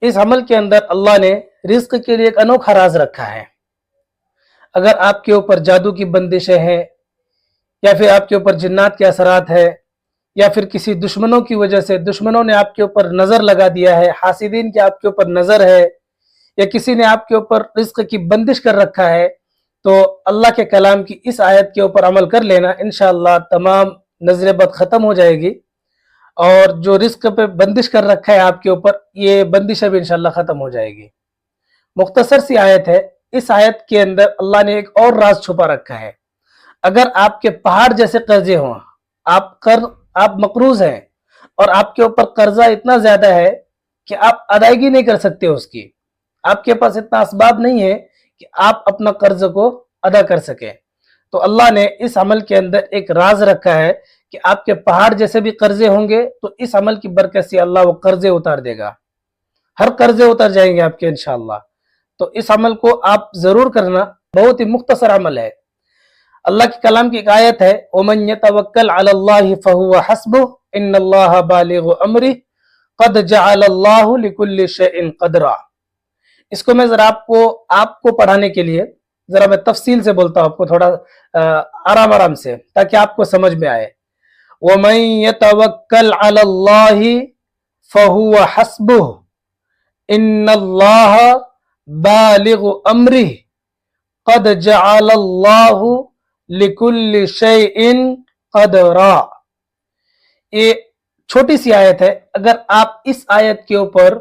اس عمل کے اندر اللہ نے رزق کے لیے ایک انوکھا راز رکھا ہے۔ اگر آپ کے اوپر جادو کی بندشیں ہیں، یا پھر آپ کے اوپر جنات کے اثرات ہے، یا پھر کسی دشمنوں کی وجہ سے دشمنوں نے آپ کے اوپر نظر لگا دیا ہے، حاسدین کی آپ کے اوپر نظر ہے، یا کسی نے آپ کے اوپر رزق کی بندش کر رکھا ہے، تو اللہ کے کلام کی اس آیت کے اوپر عمل کر لینا، انشاءاللہ تمام نظر بد ختم ہو جائے گی، اور جو رزق پہ بندش کر رکھا ہے آپ کے اوپر، یہ بندش بھی انشاءاللہ ختم ہو جائے گی۔ مختصر سی آیت ہے۔ اس آیت کے اندر اللہ نے ایک اور راز چھپا رکھا ہے۔ اگر آپ کے پہاڑ جیسے قرضے ہوں، آپ مقروض ہیں، اور آپ کے اوپر قرضہ اتنا زیادہ ہے کہ آپ ادائیگی نہیں کر سکتے اس کی، آپ کے پاس اتنا اسباب نہیں ہے کہ آپ اپنا قرض کو ادا کر سکیں، تو اللہ نے اس عمل کے اندر ایک راز رکھا ہے کہ آپ کے پہاڑ جیسے بھی قرضے ہوں گے تو اس عمل کی برکت سے اللہ وہ قرضے اتار دے گا، ہر قرضے اتر جائیں گے آپ کے انشاءاللہ۔ تو اس عمل کو آپ ضرور کرنا، بہت ہی مختصر عمل ہے۔ اللہ کے کلام کی ایک آیت ہے، وَمَن يَتَوَكَّلْ عَلَى اللَّهِ فَهُوَ حَسْبُهُ إِنَّ اللَّهَ بَالِغُ أَمْرِهِ قَدْ جَعَلَ اللَّهُ لِكُلِّ شَيْءٍ قَدْرًا۔ اس کو میں ذرا آپ کو پڑھانے کے لیے ذرا میں تفصیل سے بولتا ہوں، آپ کو تھوڑا آرام سے، تاکہ آپ کو سمجھ میں آئے۔ وَمَن يَتَوَكَّلْ عَلَى اللَّهِ فَهُوَ حَسْبُهُ إِنَّ اللَّهَ بَالِغُ أَمْرِهِ قد جعل اللہ لکل شیء قدرا۔ یہ چھوٹی سی آیت ہے۔ اگر آپ اس آیت کے اوپر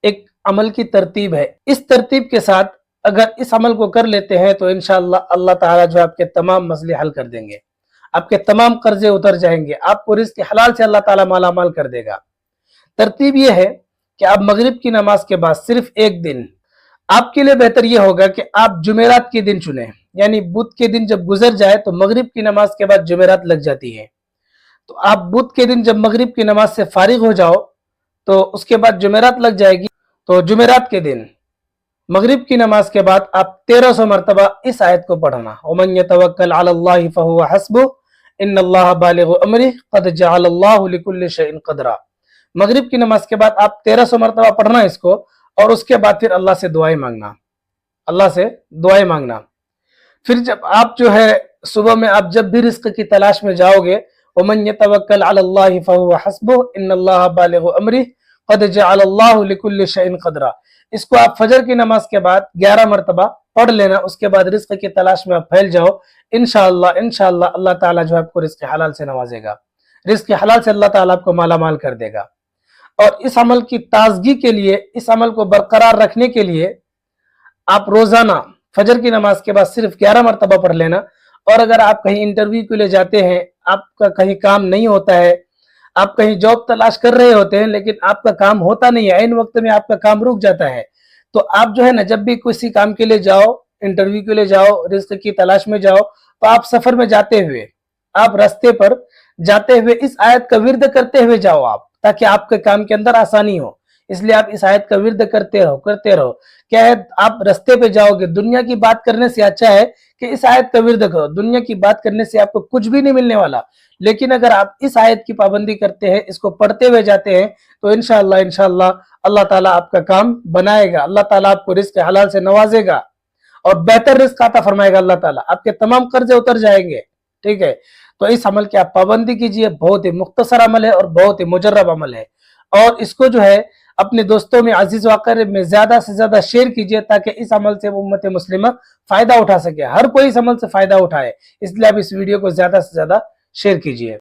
ایک عمل کی ترتیب ہے، اس ترتیب کے ساتھ اگر اس عمل کو کر لیتے ہیں تو انشاءاللہ اللہ تعالیٰ جو آپ کے تمام مسئلے حل کر دیں گے، آپ کے تمام قرضے اتر جائیں گے، آپ کو رزق حلال سے اللہ تعالیٰ مالا مال کر دے گا۔ ترتیب یہ ہے کہ آپ مغرب کی نماز کے بعد صرف ایک دن، آپ کے لیے بہتر یہ ہوگا کہ آپ جمعرات کے دن چنیں، یعنی بدھ کے دن جب گزر جائے تو مغرب کی نماز کے بعد جمعرات لگ جاتی ہے، تو آپ بدھ کے دن جب مغرب کی نماز سے فارغ ہو جاؤ تو اس کے بعد جمعرات لگ جائے گی، تو جمعرات کے دن مغرب کی نماز کے بعد آپ 1300 مرتبہ اس آیت کو پڑھنا، وَمَن يَتَوَكَّلْ عَلَى اللَّهِ فَهُوَ حَسْبُهُ إِنَّ اللَّهَ بَالِغُ أَمْرِهِ قَدْ جَعَلَ اللَّهُ لِكُلِّ شَيْءٍ قَدْرًا۔ مغرب کی نماز کے بعد آپ 1300 مرتبہ پڑھنا اس کو، اور اس کے بعد پھر اللہ سے دعائیں مانگنا، اللہ سے دعائیں مانگنا۔ پھر جب آپ جو ہے صبح میں آپ جب بھی رزق کی تلاش میں جاؤ گے، وَمَن يَتَوَكَّلْ عَلَى اللَّهِ فَهُوَ حَسْبُهُ إِنَّ اللَّهَ بَالِغُ أَمْرِهِ قَدْ جَعَلَ اللَّهُ لِكُلِّ شَيْءٍ قَدْرًا۔ اس کو آپ فجر کی نماز کے بعد 11 مرتبہ پڑھ لینا، اس کے بعد رزق کی تلاش میں آپ پھیل جاؤ، انشاءاللہ اللہ تعالیٰ جو آپ کو رزق حلال سے نوازے گا، رزق حلال سے اللہ تعالیٰ آپ کو مالا مال کر دے گا۔ اور اس عمل کی تازگی کے لیے، اس عمل کو برقرار رکھنے کے لیے آپ روزانہ فجر کی نماز کے بعد صرف 11 مرتبہ پڑھ لینا۔ اور اگر آپ کہیں انٹرویو کے لیے جاتے ہیں، آپ کا کہیں کام نہیں ہوتا ہے، آپ کہیں جاب تلاش کر رہے ہوتے ہیں لیکن آپ کا کام ہوتا نہیں ہے، عین وقت میں آپ کا کام رک جاتا ہے، تو آپ جو ہے نا جب بھی کسی کام کے لیے جاؤ، انٹرویو کے لیے جاؤ، رزق کی تلاش میں جاؤ، تو آپ سفر میں جاتے ہوئے، آپ راستے پر جاتے ہوئے اس آیت کا ورد کرتے ہوئے جاؤ آپ، تاکہ آپ کے کام کے اندر آسانی ہو۔ اس لیے آپ اس آیت کا ورد کرتے رہو۔ کیا ہے، آپ رستے پہ جاؤ گے، دنیا کی بات کرنے سے اچھا ہے کہ اس آیت کا ورد کرو۔ دنیا کی بات کرنے سے آپ کو کچھ بھی نہیں ملنے والا، لیکن اگر آپ اس آیت کی پابندی کرتے ہیں، اس کو پڑھتے ہوئے جاتے ہیں، تو انشاءاللہ اللہ تعالیٰ آپ کا کام بنائے گا، اللہ تعالیٰ آپ کو رزق حلال سے نوازے گا، اور بہتر رزق عطا فرمائے گا اللہ تعالیٰ، آپ کے تمام قرضے اتر جائیں گے، ٹھیک ہے۔ تو اس عمل کی آپ پابندی کیجئے، بہت ہی مختصر عمل ہے اور بہت ہی مجرب عمل ہے، اور اس کو جو ہے اپنے دوستوں میں، عزیز و اقارب میں زیادہ سے زیادہ شیئر کیجئے، تاکہ اس عمل سے امت مسلمہ فائدہ اٹھا سکے، ہر کوئی اس عمل سے فائدہ اٹھائے، اس لیے آپ اس ویڈیو کو زیادہ سے زیادہ شیئر کیجئے۔